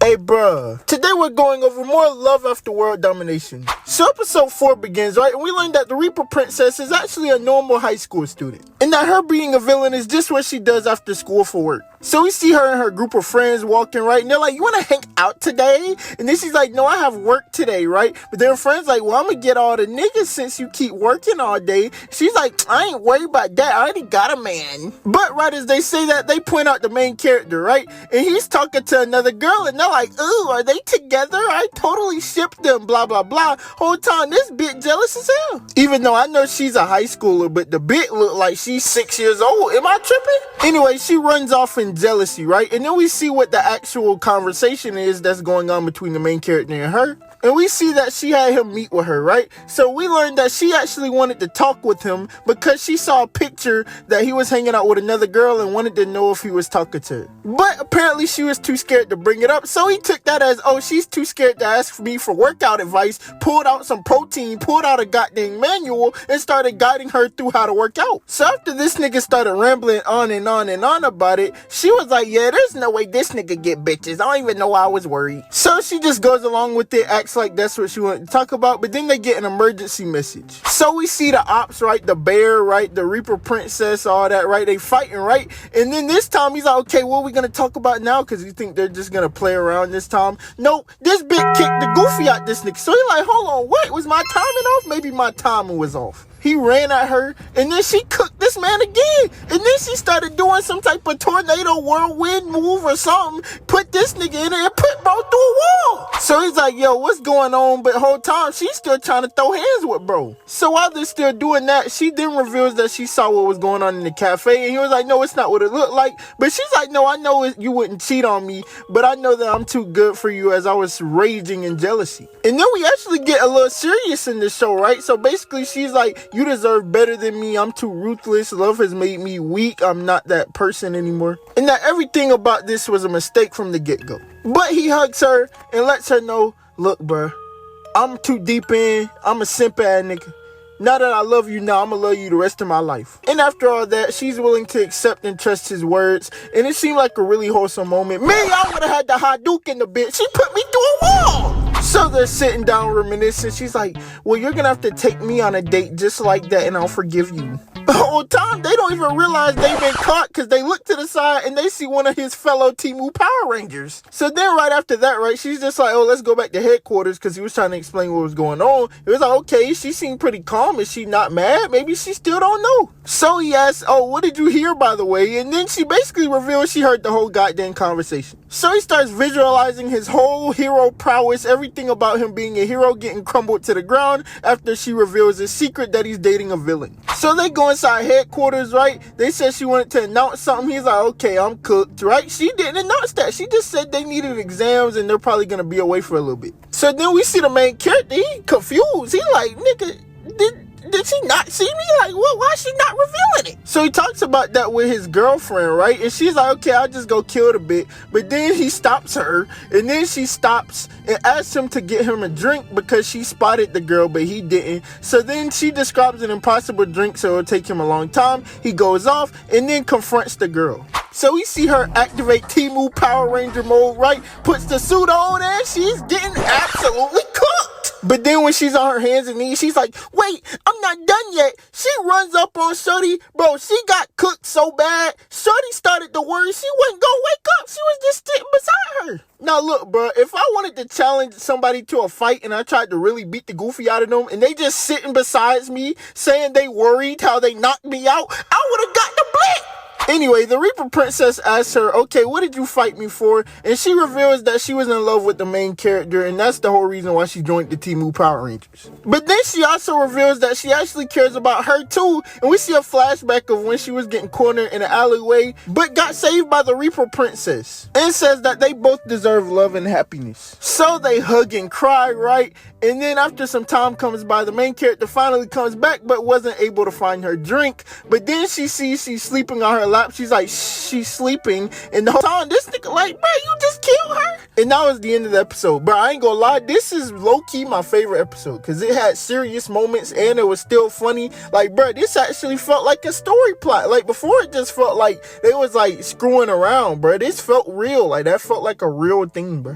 Hey bruh, today we're going over more love after world domination. So episode 4 begins, right? And we learned that the Reaper Princess is actually a normal high school student. And that her being a villain is just what she does after school for work. So we see her and her group of friends walking, right? And they're like, you wanna hang out today? And then she's like, no, I have work today, right? But then her friend's like, well, I'm gonna get all the niggas since you keep working all day. She's like, I ain't worried about that. I already got a man. But right as they say that, they point out the main character, right? And he's talking to another girl and they're like, ooh, are they together? I totally shipped them, blah, blah, blah. Whole time, this bitch jealous as hell. Even though I know she's a high schooler, but the bitch look like she's 6 years old. Am I tripping? Anyway, she runs off in jealousy, right? And then we see what the actual conversation is that's going on between the main character and her. And we see that she had him meet with her, right? So we learned that she actually wanted to talk with him because she saw a picture that he was hanging out with another girl and wanted to know if he was talking to her. But apparently she was too scared to bring it up. So he took that as, oh, she's too scared to ask me for workout advice, pulled out some protein, pulled out a goddamn manual, and started guiding her through how to work out. So after this nigga started rambling on and on and on about it, she was like, yeah, there's no way this nigga get bitches. I don't even know why I was worried. So she just goes along with it, acts like that's what she wanted to talk about, but then they get an emergency message. So we see the ops, right? The bear, right? The Reaper Princess, all that, right? They fighting, right? And then this time he's like, okay, what are we gonna talk about now? Because you think they're just gonna play around this time. Nope, this bitch kicked the goofy out this nigga. So he's like, hold on, wait, was my timing off? Maybe my timing was off. He ran at her, and then she cooked this man again. And then she started doing some type of tornado whirlwind move or something. Put this nigga in there and put bro through a wall. So he's like, yo, what's going on? But the whole time, she's still trying to throw hands with bro. So while they're still doing that, she then reveals that she saw what was going on in the cafe. And he was like, no, it's not what it looked like. But she's like, no, I know you wouldn't cheat on me, but I know that I'm too good for you, as I was raging in jealousy. And then we actually get a little serious in the show, right? So basically, she's like, you deserve better than me. I'm too ruthless. Love has made me weak. I'm not that person anymore. And that everything about this was a mistake from the get-go. But he hugs her and lets her know, look, bruh, I'm too deep in. I'm a simp ass nigga. Now that I love you now, I'm gonna love you the rest of my life. And after all that, she's willing to accept and trust his words. And it seemed like a really wholesome moment. Me, I would have had the Hadouken the bitch. She put me through a wall. So they're sitting down reminiscing. She's like, well, you're gonna have to take me on a date just like that and I'll forgive you. The whole time, they don't even realize they've been caught because they look to the side and they see one of his fellow Temu Power Rangers. So then right after that, right, she's just like, oh, let's go back to headquarters because he was trying to explain what was going on. It was like, okay, she seemed pretty calm. Is she not mad? Maybe she still don't know. So he asks, oh, what did you hear, by the way? And then she basically reveals she heard the whole goddamn conversation. So he starts visualizing his whole hero prowess, everything about him being a hero getting crumbled to the ground after she reveals his secret that he's dating a villain. So they go inside headquarters, right? They said she wanted to announce something. He's like, okay, I'm cooked, right? She didn't announce that. She just said they needed exams and they're probably going to be away for a little bit. So then we see the main character. He confused. He like, nigga, did she not see me? Like, what? Why is she not revealing it? So he talks about that with his girlfriend, right? And she's like, okay, I'll just go kill the bitch. But then he stops her, and then she stops and asks him to get him a drink because she spotted the girl, but he didn't. So then she describes an impossible drink, so it'll take him a long time. He goes off and then confronts the girl. So we see her activate Temu Power Ranger mode, right? Puts the suit on and she's getting absolutely cooked. But then when she's on her hands and knees, she's like, wait, I'm not done yet. She runs up on Shorty. Bro, she got cooked so bad. Shorty started to worry she wasn't gonna wake up. She was just sitting beside her. Now look, bro, if I wanted to challenge somebody to a fight and I tried to really beat the goofy out of them and they just sitting besides me saying they worried how they knocked me out, I would have got the blick. Anyway, the Reaper Princess asks her, okay, what did you fight me for? And she reveals that she was in love with the main character, and that's the whole reason why she joined the Temu Power Rangers. But then she also reveals that she actually cares about her too, and we see a flashback of when she was getting cornered in an alleyway, but got saved by the Reaper Princess, and says that they both deserve love and happiness. So they hug and cry, right? And then after some time comes by, the main character finally comes back, but wasn't able to find her drink. But then she sees she's sleeping on her lap. She's like, she's sleeping. And the whole time, this nigga like, bro, you just killed her? And that was the end of the episode. Bro, I ain't gonna lie, this is low-key my favorite episode because it had serious moments and it was still funny. Like, bro, this actually felt like a story plot. Like, before it just felt like they was like screwing around, bro. This felt real. Like, that felt like a real thing, bro.